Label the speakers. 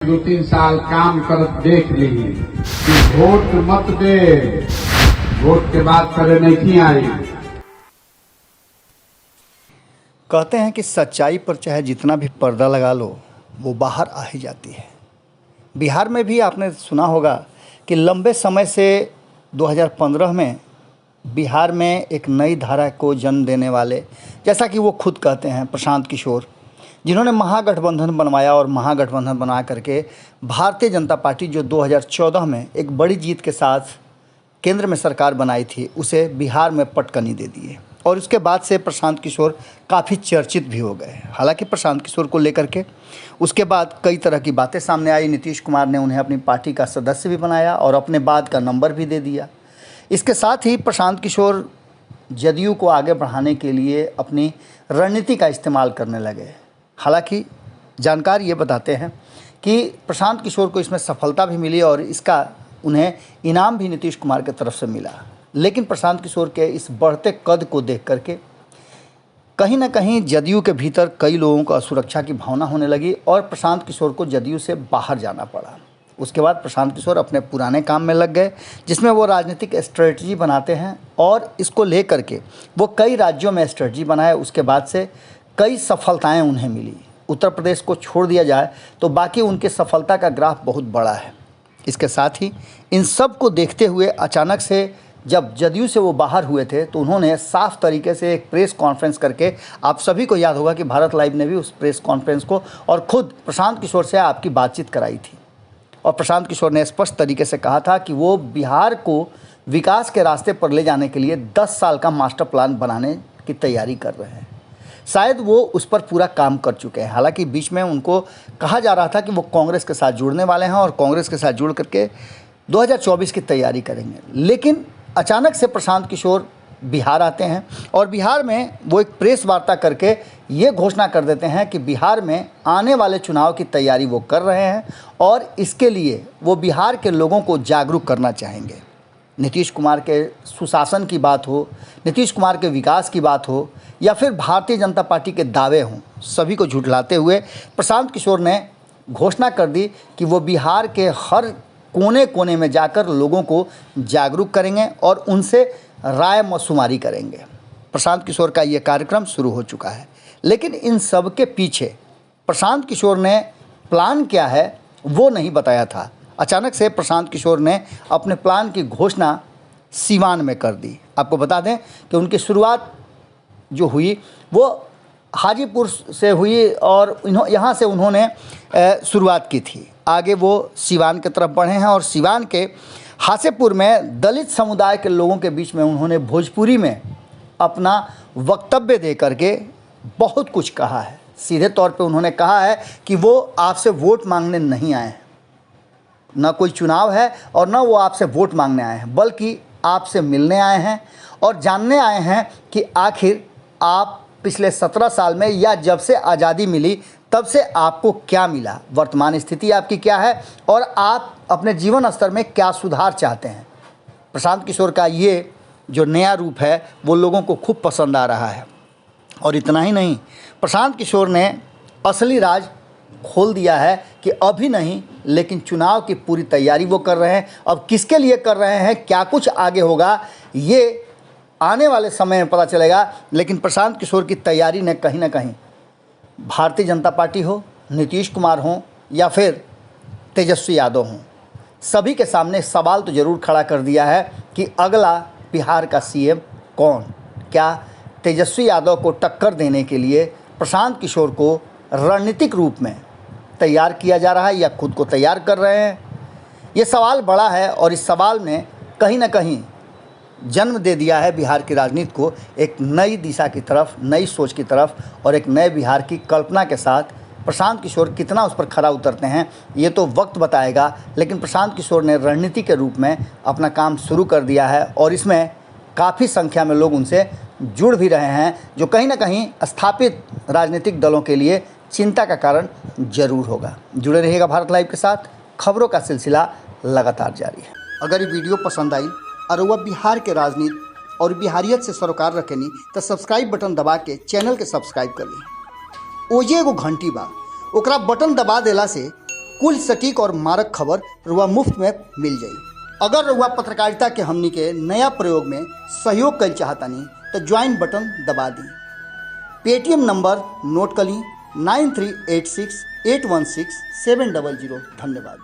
Speaker 1: 2-3 साल काम कर देख ली कि वोट मत दे, वोट के बाद करे नहीं आई।
Speaker 2: कहते हैं कि सच्चाई पर चाहे जितना भी पर्दा लगा लो वो बाहर आ ही जाती है। बिहार में भी आपने सुना होगा कि लंबे समय से 2015 में बिहार में एक नई धारा को जन्म देने वाले, जैसा कि वो खुद कहते हैं, प्रशांत किशोर, जिन्होंने महागठबंधन बनवाया और महागठबंधन बना करके भारतीय जनता पार्टी जो 2014 में एक बड़ी जीत के साथ केंद्र में सरकार बनाई थी, उसे बिहार में पटकनी दे दिए। और उसके बाद से प्रशांत किशोर काफ़ी चर्चित भी हो गए। हालांकि प्रशांत किशोर को लेकर के उसके बाद कई तरह की बातें सामने आई। नीतीश कुमार ने उन्हें अपनी पार्टी का सदस्य भी बनाया और अपने बाद का नंबर भी दे दिया। इसके साथ ही प्रशांत किशोर जदयू को आगे बढ़ाने के लिए अपनी रणनीति का इस्तेमाल करने लगे। हालांकि जानकार ये बताते हैं कि प्रशांत किशोर को इसमें सफलता भी मिली और इसका उन्हें इनाम भी नीतीश कुमार की तरफ से मिला। लेकिन प्रशांत किशोर के इस बढ़ते कद को देख करके कहीं ना कहीं जदयू के भीतर कई लोगों को असुरक्षा की भावना होने लगी और प्रशांत किशोर को जदयू से बाहर जाना पड़ा। उसके बाद प्रशांत किशोर अपने पुराने काम में लग गए, जिसमें वो राजनीतिक स्ट्रेटजी बनाते हैं और इसको लेकर के वो कई राज्यों में स्ट्रेटजी बनाए। उसके बाद से कई सफलताएं उन्हें मिली। उत्तर प्रदेश को छोड़ दिया जाए तो बाकी उनके सफलता का ग्राफ बहुत बड़ा है। इसके साथ ही इन सब को देखते हुए अचानक से जब जदयू से वो बाहर हुए थे तो उन्होंने साफ तरीके से एक प्रेस कॉन्फ्रेंस करके, आप सभी को याद होगा कि भारत लाइव ने भी उस प्रेस कॉन्फ्रेंस को और ख़ुद प्रशांत किशोर से आपकी बातचीत कराई थी। और प्रशांत किशोर ने स्पष्ट तरीके से कहा था कि वो बिहार को विकास के रास्ते पर ले जाने के लिए 10 साल का मास्टर प्लान बनाने की तैयारी कर रहे हैं। शायद वो उस पर पूरा काम कर चुके हैं। हालांकि बीच में उनको कहा जा रहा था कि वो कांग्रेस के साथ जुड़ने वाले हैं और कांग्रेस के साथ जुड़ करके 2024 की तैयारी करेंगे। लेकिन अचानक से प्रशांत किशोर बिहार आते हैं और बिहार में वो एक प्रेस वार्ता करके ये घोषणा कर देते हैं कि बिहार में आने वाले चुनाव की तैयारी वो कर रहे हैं और इसके लिए वो बिहार के लोगों को जागरूक करना चाहेंगे। नीतीश कुमार के सुशासन की बात हो, नीतीश कुमार के विकास की बात हो या फिर भारतीय जनता पार्टी के दावे हों, सभी को झुठलाते हुए प्रशांत किशोर ने घोषणा कर दी कि वो बिहार के हर कोने कोने में जाकर लोगों को जागरूक करेंगे और उनसे राय मशुमारी करेंगे। प्रशांत किशोर का ये कार्यक्रम शुरू हो चुका है। लेकिन इन सब के पीछे प्रशांत किशोर ने प्लान क्या है वो नहीं बताया था। अचानक से प्रशांत किशोर ने अपने प्लान की घोषणा सीवान में कर दी। आपको बता दें कि उनकी शुरुआत जो हुई वो हाजीपुर से हुई और यहाँ से उन्होंने शुरुआत की थी। आगे वो सीवान की तरफ बढ़े हैं और सीवान के हासेपुर में दलित समुदाय के लोगों के बीच में उन्होंने भोजपुरी में अपना वक्तव्य दे करके बहुत कुछ कहा है। सीधे तौर पे उन्होंने कहा है कि वो आपसे वोट मांगने नहीं आए हैं, ना कोई चुनाव है और ना वो आपसे वोट मांगने आए हैं, बल्कि आपसे मिलने आए हैं और जानने आए हैं कि आखिर आप पिछले 17 साल में या जब से आज़ादी मिली तब से आपको क्या मिला, वर्तमान स्थिति आपकी क्या है और आप अपने जीवन स्तर में क्या सुधार चाहते हैं। प्रशांत किशोर का ये जो नया रूप है वो लोगों को खूब पसंद आ रहा है। और इतना ही नहीं, प्रशांत किशोर ने असली राज खोल दिया है कि अभी नहीं लेकिन चुनाव की पूरी तैयारी वो कर रहे हैं। अब किसके लिए कर रहे हैं, क्या कुछ आगे होगा, ये आने वाले समय में पता चलेगा। लेकिन प्रशांत किशोर की तैयारी ने कहीं ना कहीं भारतीय जनता पार्टी हो, नीतीश कुमार हो या फिर तेजस्वी यादव हों, सभी के सामने सवाल तो ज़रूर खड़ा कर दिया है कि अगला बिहार का सीएम कौन। क्या तेजस्वी यादव को टक्कर देने के लिए प्रशांत किशोर को रणनीतिक रूप में तैयार किया जा रहा है या खुद को तैयार कर रहे हैं? ये सवाल बड़ा है और इस सवाल ने कहीं ना कहीं जन्म दे दिया है बिहार की राजनीति को एक नई दिशा की तरफ, नई सोच की तरफ और एक नए बिहार की कल्पना के साथ। प्रशांत किशोर कितना उस पर खरा उतरते हैं ये तो वक्त बताएगा। लेकिन प्रशांत किशोर ने रणनीति के रूप में अपना काम शुरू कर दिया है और इसमें काफ़ी संख्या में लोग उनसे जुड़ भी रहे हैं, जो कहीं ना कहीं स्थापित राजनीतिक दलों के लिए चिंता का कारण जरूर होगा। जुड़े रहिएगा भारत लाइव के साथ, खबरों का सिलसिला लगातार जारी है। अगर ये वीडियो पसंद आई और वह बिहार के राजनीति और बिहारियत से सरोकार रखेनी तो सब्सक्राइब बटन दबा के चैनल के सब्सक्राइब कर ली। ओजे एगो घंटी बा, ओकरा बटन दबा देला से कुल सटीक और मारक खबर रुआ मुफ्त में मिल जाई। अगर रुआ पत्रकारिता के हमनी के नया प्रयोग में सहयोग कर चाहतानी तो ज्वाइन बटन दबा दी। पेटीएम नंबर नोट कर ली 9386816700। धन्यवाद।